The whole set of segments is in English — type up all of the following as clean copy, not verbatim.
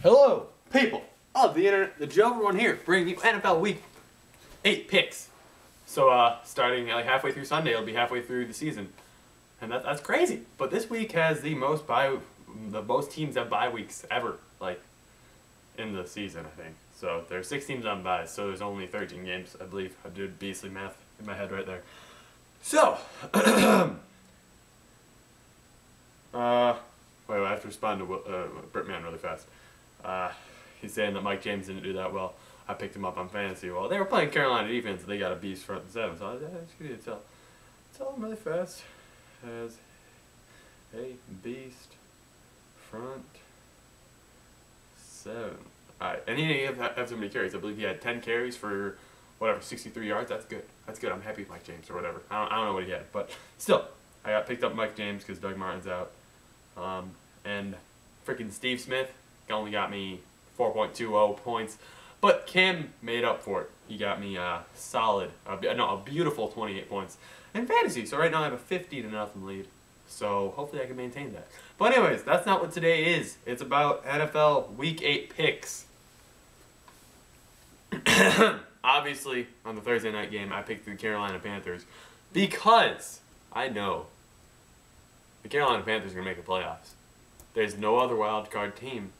Hello, people of the internet, the Joe Everyone here, bringing you NFL Week 8 picks. So, starting like halfway through Sunday, it'll be halfway through the season, and that's crazy. But this week has the most teams have bye weeks ever, like in the season, I think. So there's 6 teams on bye, so there's only 13 games, I believe. I did beastly math in my head right there. So, wait, I have to respond to Brittman really fast. He's saying that Mike James didn't do that well. I picked him up on fantasy. Well, they were playing Carolina defense, and they got a beast front and seven. So I just need to tell him really fast. As a beast front seven. Alright, and he didn't have so many carries. I believe he had 10 carries for whatever, 63 yards. That's good. That's good. I'm happy with Mike James or whatever. I don't know what he had, but still, I got picked up Mike James because Doug Martin's out. And freaking Steve Smith only got me 4.20 points, but Cam made up for it. He got me a beautiful 28 points in fantasy. So right now I have a 50-0 lead. So hopefully I can maintain that. But anyways, that's not what today is. It's about NFL Week 8 picks. Obviously, on the Thursday night game, I picked the Carolina Panthers because I know the Carolina Panthers are going to make the playoffs. There's no other wild card team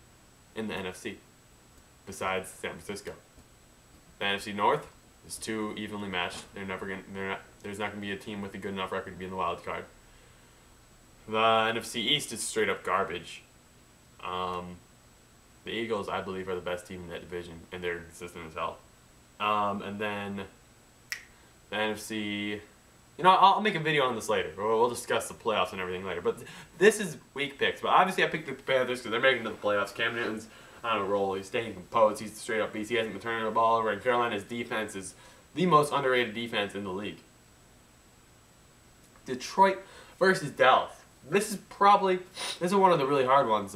in the NFC besides San Francisco. The NFC North is too evenly matched. There's not going to be a team with a good enough record to be in the wild card. The NFC East is straight up garbage. The Eagles, I believe, are the best team in that division, and they're consistent as hell. And then the NFC, I'll make a video on this later. We'll discuss the playoffs and everything later. But this is week picks. But obviously I picked the Panthers because they're making it to the playoffs. Cam Newton's on a roll. He's staying composed. He's straight up beast. He hasn't been turning the ball over. And Carolina's defense is the most underrated defense in the league. Detroit versus Dallas. This is one of the really hard ones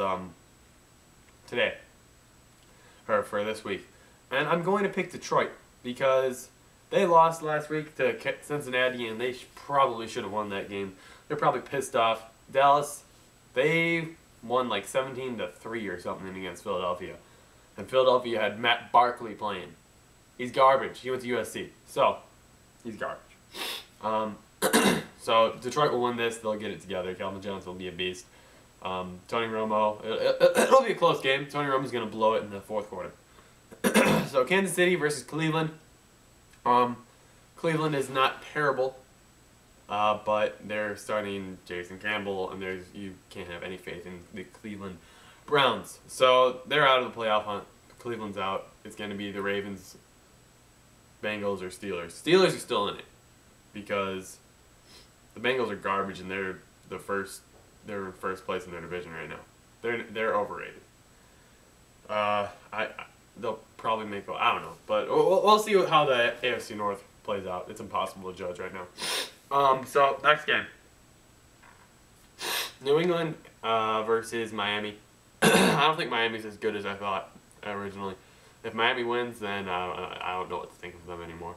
today, or for this week. And I'm going to pick Detroit because they lost last week to Cincinnati, and they probably should have won that game. They're probably pissed off. Dallas, they won like 17-3 or something against Philadelphia. And Philadelphia had Matt Barkley playing. He's garbage. He went to USC. So, he's garbage. So, Detroit will win this. They'll get it together. Calvin Johnson will be a beast. Tony Romo, it'll be a close game. Tony Romo's going to blow it in the fourth quarter. So, Kansas City versus Cleveland. Cleveland is not terrible, but they're starting Jason Campbell, and you can't have any faith in the Cleveland Browns. So, they're out of the playoff hunt. Cleveland's out. It's going to be the Ravens, Bengals, or Steelers. Steelers are still in it because the Bengals are garbage, and they're in first place in their division right now. They're overrated. They'll probably make. I don't know, but we'll see how the AFC North plays out. It's impossible to judge right now. So next game, New England versus Miami. I don't think Miami's as good as I thought originally. If Miami wins, then I don't know what to think of them anymore.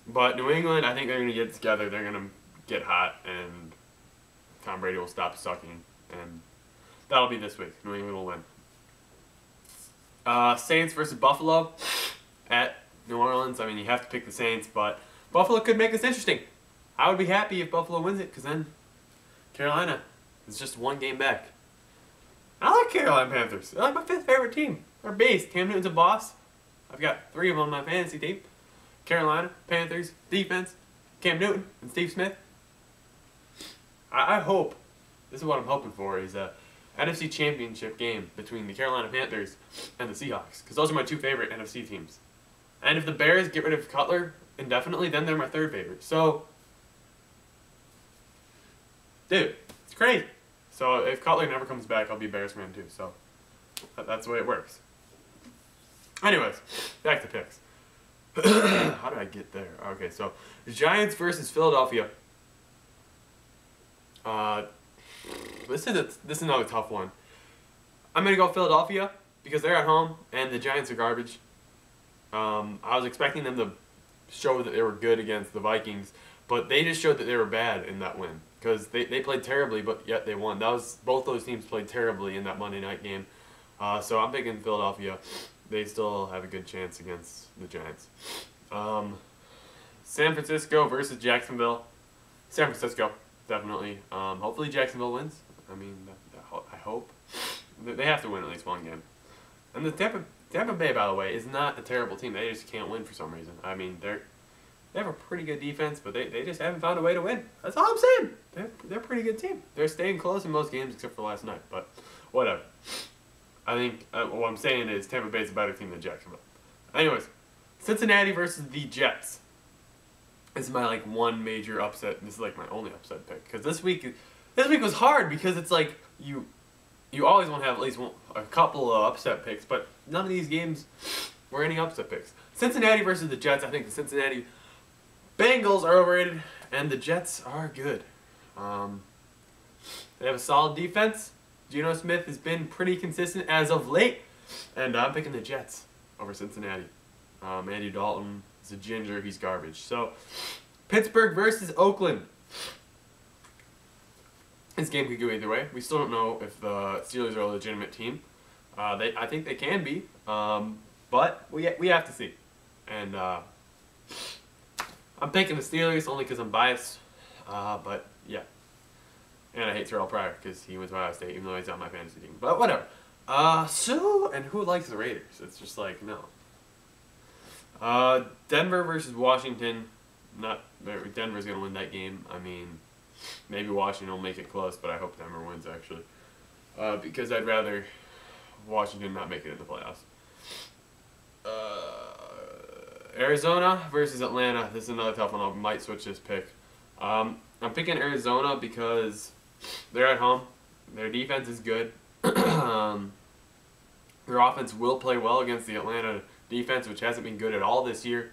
But New England, I think they're going to get together. They're going to get hot, and Tom Brady will stop sucking, and that'll be this week. New England will win. Saints versus Buffalo at New Orleans. I mean, you have to pick the Saints, but Buffalo could make this interesting. I would be happy if Buffalo wins it, because then Carolina is just one game back. I like Carolina Panthers. They're like my 5th favorite team. They're beast. Cam Newton's a boss. I've got 3 of them on my fantasy team. Carolina, Panthers, defense, Cam Newton, and Steve Smith. I hope, this is what I'm hoping for, is a NFC Championship game between the Carolina Panthers and the Seahawks, because those are my 2 favorite NFC teams. And if the Bears get rid of Cutler indefinitely, then they're my 3rd favorite. So, dude, it's crazy. So if Cutler never comes back, I'll be a Bears fan too. So that's the way it works. Anyways, back to picks. How did I get there? Okay, so Giants versus Philadelphia. This is another tough one. I'm gonna go Philadelphia because they're at home and the Giants are garbage. I was expecting them to show that they were good against the Vikings, but they just showed that they were bad in that win because they played terribly, but yet they won. Both those teams played terribly in that Monday night game. So I'm picking Philadelphia. They still have a good chance against the Giants. San Francisco versus Jacksonville. San Francisco, definitely. Hopefully Jacksonville wins. I mean, I hope. They have to win at least one game. And the Tampa Bay, by the way, is not a terrible team. They just can't win for some reason. I mean, they have a pretty good defense, but they just haven't found a way to win. That's all I'm saying. They're a pretty good team. They're staying close in most games except for last night, but whatever. I think what I'm saying is Tampa Bay's a better team than Jacksonville. Anyways, Cincinnati versus the Jets. This is my one major upset. This is like my only upset pick because this week was hard because it's like you always want to have at least a couple of upset picks, but none of these games were any upset picks. Cincinnati versus the Jets. I think the Cincinnati Bengals are overrated and the Jets are good. They have a solid defense. Geno Smith has been pretty consistent as of late, and I'm picking the Jets over Cincinnati. Andy Dalton is a ginger. He's garbage. So, Pittsburgh versus Oakland. This game could go either way. We still don't know if the Steelers are a legitimate team. I think they can be, but we have to see. And I'm picking the Steelers only because I'm biased. But yeah. And I hate Terrell Pryor because he went to Ohio State, even though he's on my fantasy team. But whatever. And who likes the Raiders? It's just like, no. Denver versus Washington. Denver's going to win that game. I mean, maybe Washington will make it close, but I hope Denver wins, actually. Because I'd rather Washington not make it in the playoffs. Arizona versus Atlanta. This is another tough one. I might switch this pick. I'm picking Arizona because they're at home. Their defense is good. Their offense will play well against the Atlanta defense, which hasn't been good at all this year.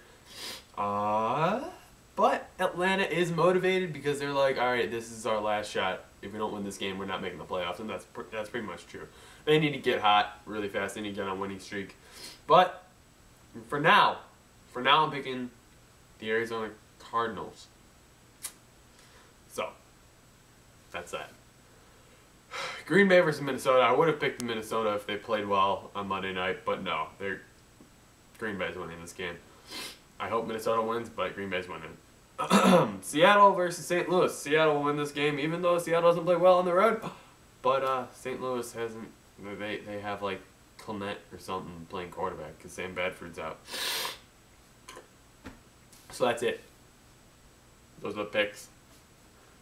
But Atlanta is motivated because they're like, all right, this is our last shot. If we don't win this game, we're not making the playoffs, and that's pretty much true. They need to get hot really fast. They need to get on a winning streak. But for now I'm picking the Arizona Cardinals. So, that's that. Green Bay versus Minnesota. I would have picked Minnesota if they played well on Monday night, but no. Green Bay's winning this game. I hope Minnesota wins, but Green Bay's winning. Seattle versus St. Louis. Seattle will win this game, even though Seattle doesn't play well on the road. But St. Louis hasn't. They have like Clement or something playing quarterback because Sam Bradford's out. So that's it. Those are the picks.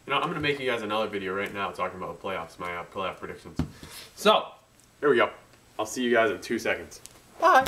You know, I'm going to make you guys another video right now talking about the playoffs, my playoff predictions. So, here we go. I'll see you guys in 2 seconds. Bye.